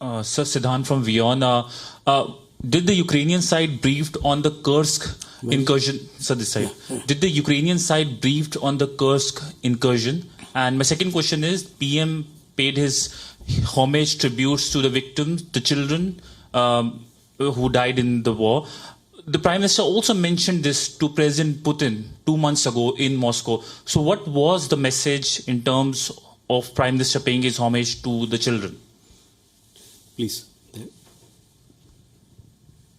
Sir Siddhant from WION. Did the Ukrainian side briefed on the Kursk incursion? Sir, this side. Did the Ukrainian side briefed on the Kursk incursion? And my second question is, PM paid his homage tributes to the victims, the children who died in the war. The Prime Minister also mentioned this to President Putin 2 months ago in Moscow. So what was the message in terms of Prime Minister paying his homage to the children? Please.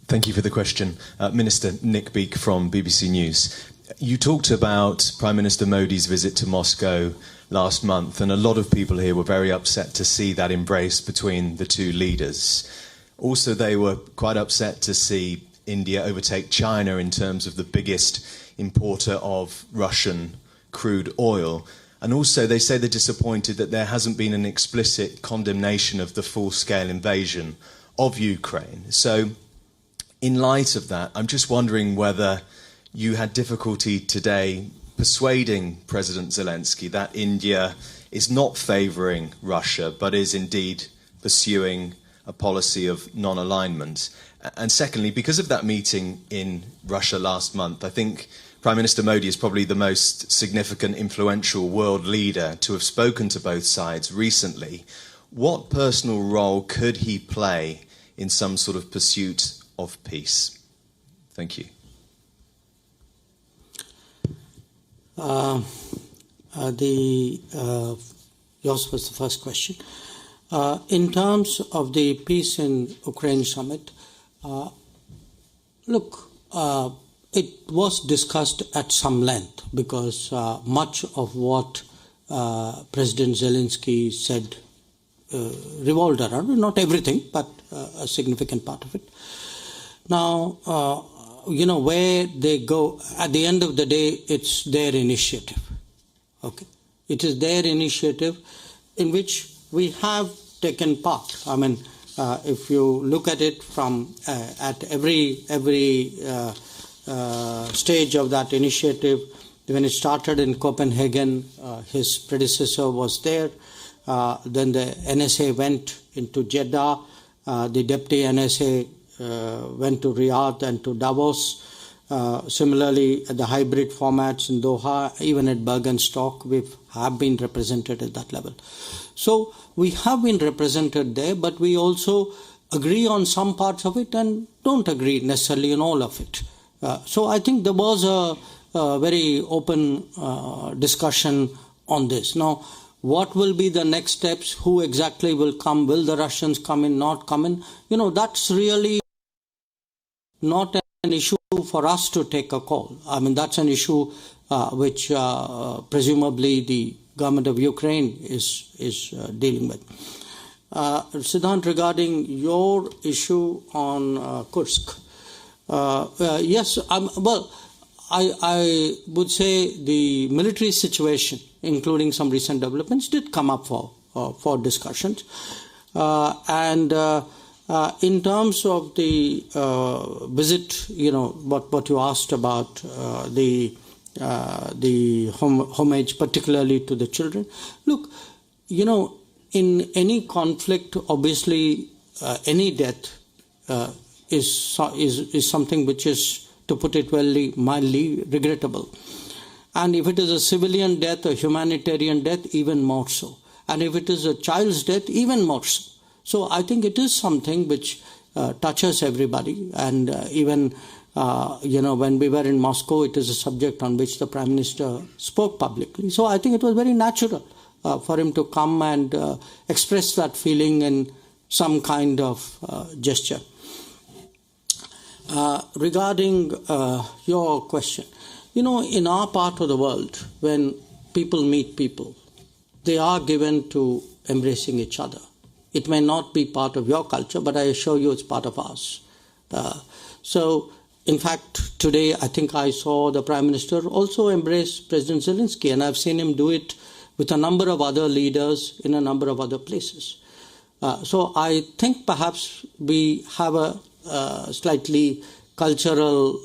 Thank you for the question. Minister Nick Beak from BBC News. You talked about Prime Minister Modi's visit to Moscow last month, and a lot of people here were very upset to see that embrace between the two leaders. Also, they were quite upset to see India overtake China in terms of the biggest importer of Russian crude oil. And also, they say they're disappointed that there hasn't been an explicit condemnation of the full-scale invasion of Ukraine. So, in light of that, I'm just wondering whether you had difficulty today persuading President Zelensky that India is not favouring Russia, but is indeed pursuing a policy of non-alignment. And secondly, because of that meeting in Russia last month, I think Prime Minister Modi is probably the most significant, influential world leader to have spoken to both sides recently. What personal role could he play in some sort of pursuit of peace? Thank you. Yours was the first question. In terms of the peace in Ukraine summit, look, it was discussed at some length because much of what President Zelensky said revolved around, not everything, but a significant part of it. Now, where they go, at the end of the day, it's their initiative. Okay? It is their initiative in which we have taken part. I mean, if you look at it from at every stage of that initiative, when it started in Copenhagen, his predecessor was there. Then the NSA went into Jeddah. The deputy NSA went to Riyadh and to Davos. Similarly, the hybrid formats in Doha, even at Bergenstock, we have been represented at that level. So we have been represented there, but we also agree on some parts of it and don't agree necessarily on all of it. So I think there was a very open discussion on this. Now, what will be the next steps? Who exactly will come? Will the Russians come in, not come in? That's really not an issue for us to take a call. I mean, that's an issue which presumably the government of Ukraine is dealing with. Siddhant, regarding your issue on Kursk, yes, I would say the military situation, including some recent developments, did come up for discussions. In terms of the visit, what you asked about the homage, particularly to the children. Look, in any conflict, obviously, any death is something which is, to put it mildly, regrettable. And if it is a civilian death, a humanitarian death, even more so. And if it is a child's death, even more so. So I think it is something which touches everybody. And even, when we were in Moscow, it is a subject on which the Prime Minister spoke publicly. So I think it was very natural for him to come and express that feeling in some kind of gesture. Regarding your question, in our part of the world, when people meet people, they are given to embracing each other. It may not be part of your culture, but I assure you it's part of ours. So, in fact, today I think I saw the Prime Minister also embrace President Zelensky, and I've seen him do it with a number of other leaders in a number of other places. So I think perhaps we have a slightly cultural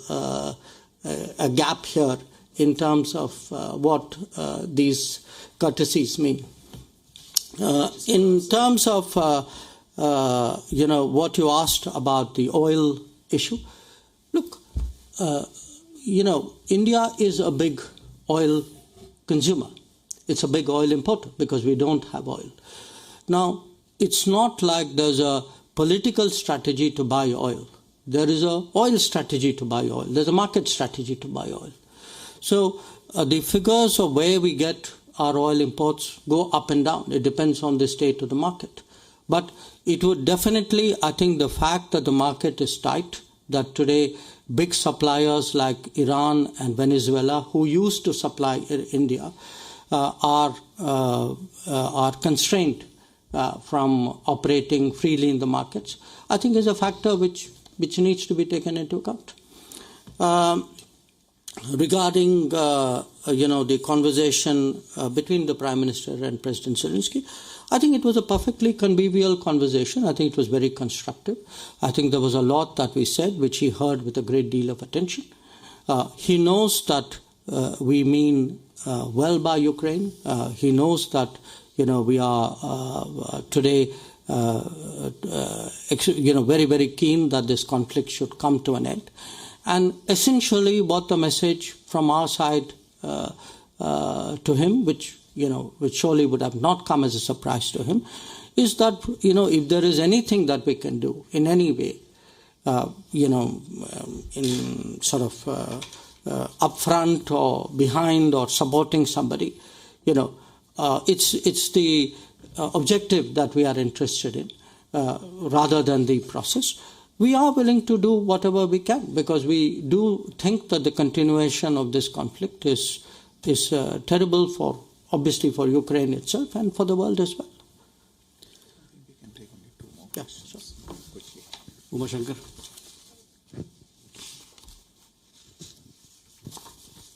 a gap here in terms of what these courtesies mean. In terms of what you asked about the oil issue. Look, India is a big oil consumer. It's a big oil importer because we don't have oil. Now, it's not like there's a political strategy to buy oil. There is a oil strategy to buy oil. There's a market strategy to buy oil. So the figures of where we get our oil imports go up and down. It depends on the state of the market. But it would definitely, I think the fact that the market is tight, that today big suppliers like Iran and Venezuela, who used to supply India, are constrained from operating freely in the markets, I think is a factor which needs to be taken into account. Regarding the conversation between the Prime Minister and President Zelensky, I think it was a perfectly convivial conversation. I think it was very constructive. I think there was a lot that we said which he heard with a great deal of attention. He knows that we mean well by Ukraine. He knows that we are today very, very keen that this conflict should come to an end. And essentially what the message from our side to him, which surely would have not come as a surprise to him, is that, if there is anything that we can do in any way, in sort of upfront or behind or supporting somebody, it's the objective that we are interested in rather than the process. We are willing to do whatever we can because we do think that the continuation of this conflict is terrible obviously for Ukraine itself and for the world as well. We can take only two more. Yes, sure. Quickly. Jaishankar.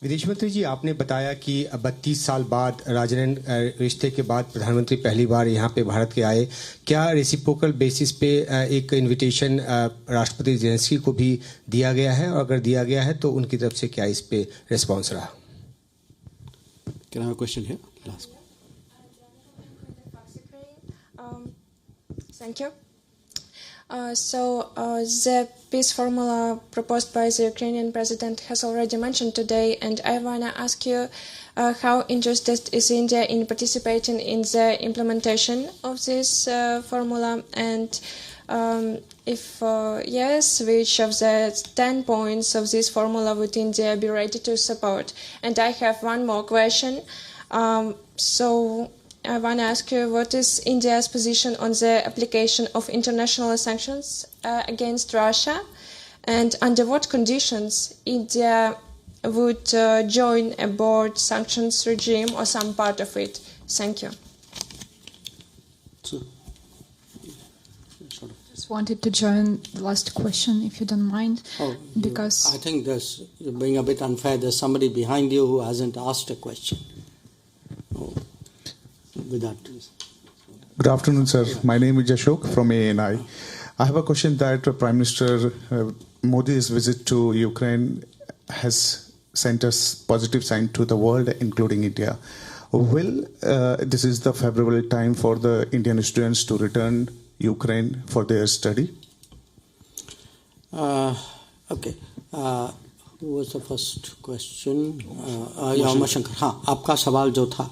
विदेश मंत्री जी, आपने बताया कि 32 साल बाद राजनयिक रिश्ते के बाद प्रधानमंत्री पहली बार यहाँ पे भारत के आए. क्या रेसिप्रोकल बेसिस पे एक इनविटेशन राष्ट्रपति जेलेंस्की को भी दिया गया है, और अगर दिया गया है तो उनकी तरफ से क्या इस पे रिस्पांस रहा? Can I have a question here? Last. Thank you. The peace formula proposed by the Ukrainian president has already mentioned today, and I want to ask you how interested is India in participating in the implementation of this formula, and if yes, which of the 10 points of this formula would India be ready to support? And I have one more question. I want to ask you, what is India's position on the application of international sanctions against Russia, and under what conditions India would join a broad sanctions regime or some part of it? Thank you. Just wanted to join the last question, if you don't mind, because I think you're being a bit unfair. There's somebody behind you who hasn't asked a question. With that, please. Good afternoon, sir. My name is Ashok from ANI. I have a question that Prime Minister Modi's visit to Ukraine has sent us positive sign to the world, including India. Will this is the favorable time for the Indian students to return Ukraine for their study? Okay. Who was the first question? Jaishankar. हाँ, आपका सवाल जो था,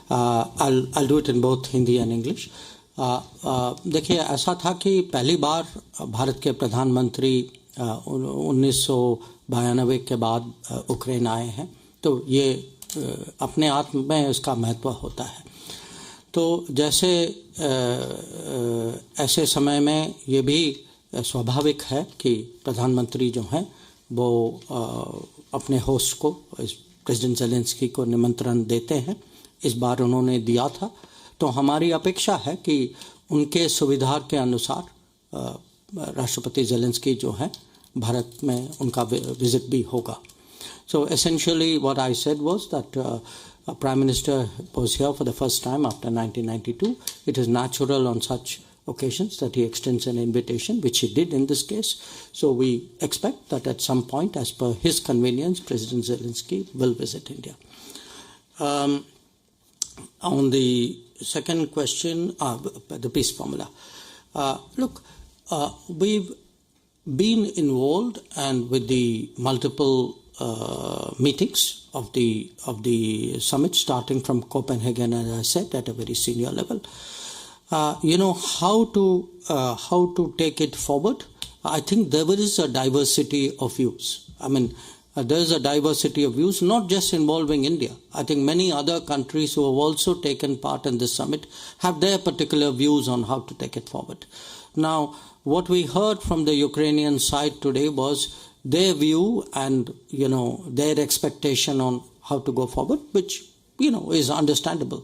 I'll do it in both Hindi and English. देखिए, ऐसा था कि पहली बार भारत के प्रधानमंत्री 1992 के बाद यूक्रेन आए हैं, तो ये अपने आप में इसका महत्व होता है. तो जैसे ऐसे समय में ये भी स्वाभाविक है कि प्रधानमंत्री जो हैं वो अपने होस्ट को, प्रेसिडेंट ज़ेलेंस्की को निमंत्रण देते हैं. इस बार उन्होंने दिया था, तो हमारी अपेक्षा है कि उनके सुविधा के अनुसार राष्ट्रपति ज़ेलेंस्की जो है भारत में उनका विजिट भी होगा. So essentially what I said was that Prime Minister was here for the first time after 1992. It is natural on such occasions that he extends an invitation, which he did in this case. So we expect that at some point, as per his convenience, President Zelensky will visit India. On the second question, the peace formula. Look, we've been involved and with the multiple meetings of the summit, starting from Copenhagen, as I said, at a very senior level. How to take it forward? I think there is a diversity of views. I mean, there is a diversity of views, not just involving India. I think many other countries who have also taken part in this summit have their particular views on how to take it forward. Now, what we heard from the Ukrainian side today was their view and, their expectation on how to go forward, which, is understandable.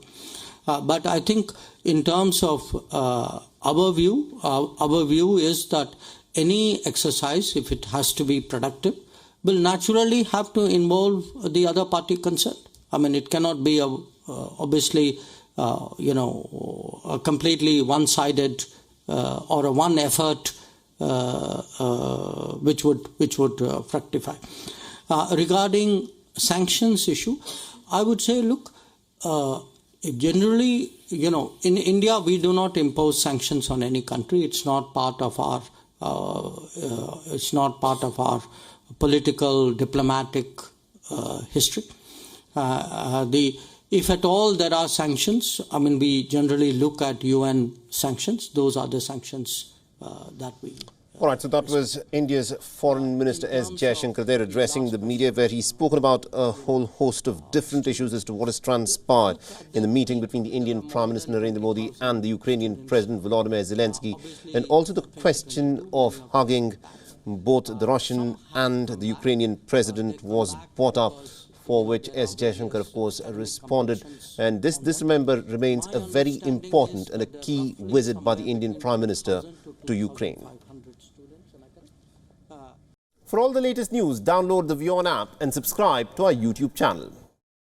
But I think in terms of our view is that any exercise, if it has to be productive, will naturally have to involve the other party concerned. I mean, it cannot be obviously, a completely one-sided or a one effort which would fructify. Regarding sanctions issue, I would say, look, generally, in India we do not impose sanctions on any country. It's not part of our political diplomatic history. If at all there are sanctions, I mean, we generally look at UN sanctions. Those are the sanctions that we... All right, so that was India's Foreign Minister S. Jaishankar there addressing the media, where he's spoken about a whole host of different issues as to what has transpired in the meeting between the Indian Prime Minister Narendra Modi and the Ukrainian President Vladimir Zelensky, and also the question of hugging both the Russian and the Ukrainian President was brought up, for which S. Jaishankar, of course, responded. And this, remember, remains a very important and a key visit by the Indian Prime Minister to Ukraine. For all the latest news, download the WION app and subscribe to our YouTube channel.